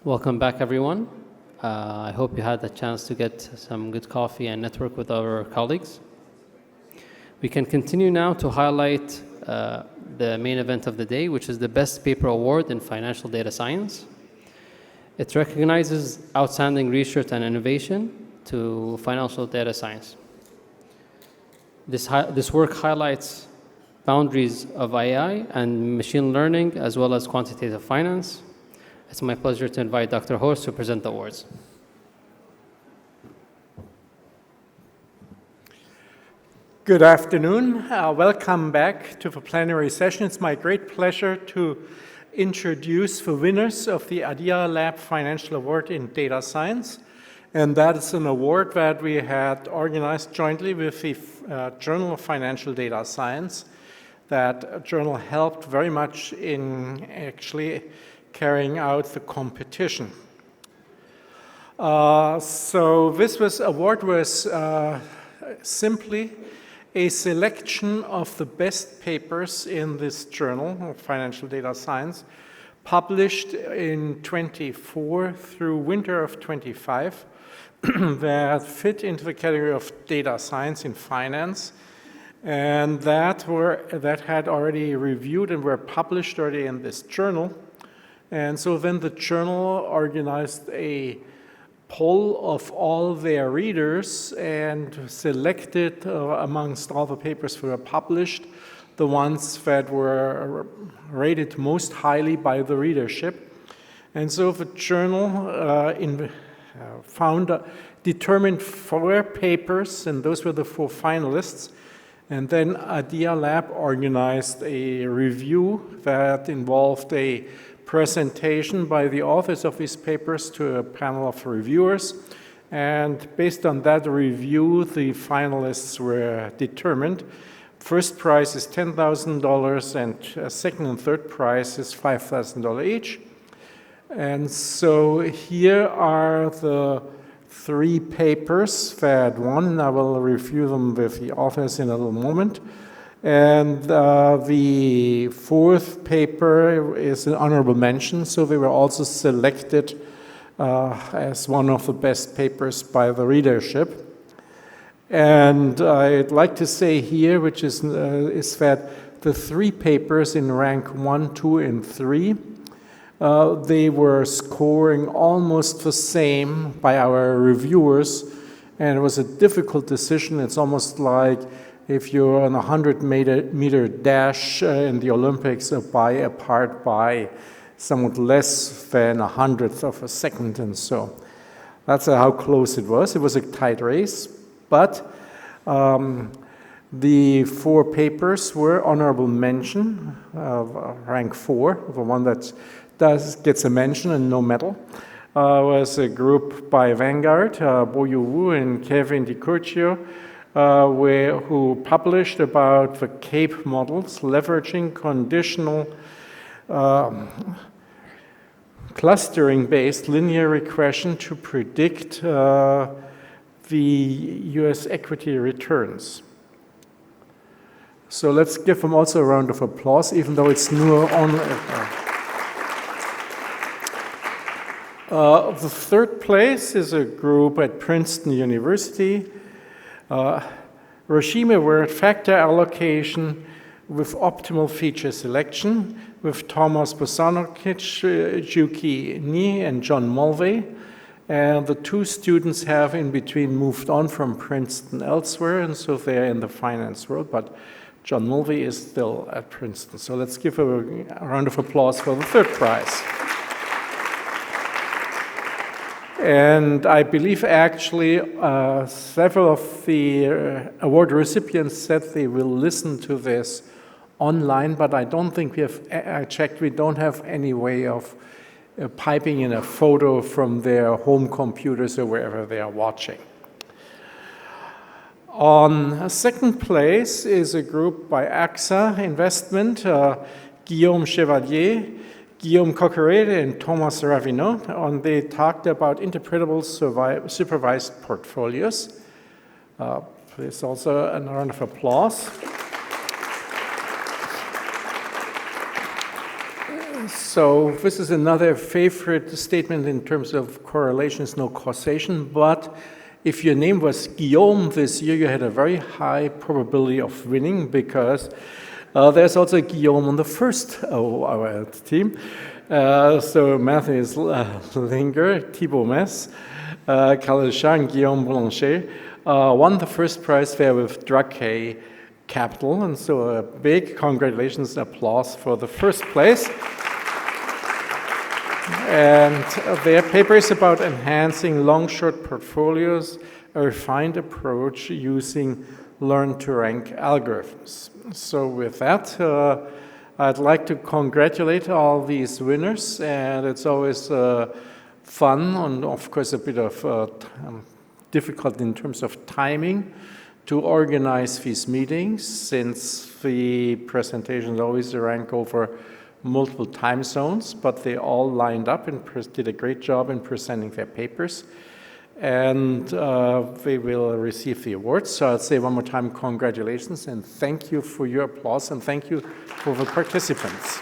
Welcome back, everyone. I hope you had the chance to get some good coffee and network with our colleagues. We can continue now to highlight the main event of the day, which is the Best Paper Award in Financial Data Science. It recognizes outstanding research and innovation to financial data science. This work highlights boundaries of AI and machine learning, as well as quantitative finance. It's my pleasure to invite Dr. Horst to present the awards. Good afternoon. Welcome back to the plenary session. It's my great pleasure to introduce the winners of the ADIA Lab Financial Award in Data Science. And that is an award that we had organized jointly with the Journal of Financial Data Science. That journal helped very much in actually carrying out the competition. So this award was simply a selection of the best papers in this journal of financial data science, published in 24 through winter of 25, that fit into the category of data science in finance, and that had already reviewed and were published already in this journal. And so then the journal organized a poll of all their readers and selected amongst all the papers that were published the ones that were rated most highly by the readership. And so the journal determined 4 papers, and those were the 4 finalists. And then ADIA Lab organized a review that involved a presentation by the authors of these papers to a panel of reviewers. And based on that review, the finalists were determined. First prize is $10,000, and second and third prize is $5,000 each. And so here are the 3 papers that won. I will review them with the authors in a little moment. And the 4th paper is an honorable mention, so they were also selected as one of the best papers by the readership. And I'd like to say here, which is that the 3 papers in rank 1, 2, and 3, they were scoring almost the same by our reviewers, and it was a difficult decision. It's almost like if you're on a 100-meter dash in the Olympics, apart by somewhat less than 100th of a second, and so that's how close it was. It was a tight race, but the 4 papers were honorable mention, rank 4, the one that gets a mention and no medal. Was a group by Vanguard, Boyu Wu and Kevin DiCurcio, who published about the CAPE models, leveraging conditional clustering-based linear regression to predict the US equity returns. So let's give them also a round of applause, even though it's new on. The 3rd place is a group at Princeton University. Regime word factor allocation with optimal feature selection with Thomas Bosanovic, Juki Ni, and John Mulvey. And the 2 students have in between moved on from Princeton elsewhere, and so they're in the finance world, but John Mulvey is still at Princeton. So let's give a round of applause for the 3rd prize. And I believe actually several of the award recipients said they will listen to this online, but I don't think I checked, we don't have any way of piping in a photo from their home computers or wherever they are watching. On 2nd place is a group by AXA Investment, Guillaume Chevalier, Guillaume Coquerel, and Thomas Ravineau, and they talked about interpretable supervised portfolios. Please also a round of applause. So this is another favorite statement in terms of correlations, no causation, but if your name was Guillaume this year, you had a very high probability of winning because there's also Guillaume on the first our team. So Matthew is Linger, Thibaut Mess, Kalisha and Guillaume Boulanger won the first prize there with Drake Capital. And so a big congratulations, applause for the first place. And their paper is about enhancing long-short portfolios, a refined approach using learn-to-rank algorithms. So with that, I'd like to congratulate all these winners, and it's always fun and of course a bit of difficult in terms of timing to organize these meetings, since the presentations always rank over multiple time zones, but they all lined up and did a great job in presenting their papers. And they will receive the awards. So I'll say one more time, congratulations, and thank you for your applause, and thank you for the participants.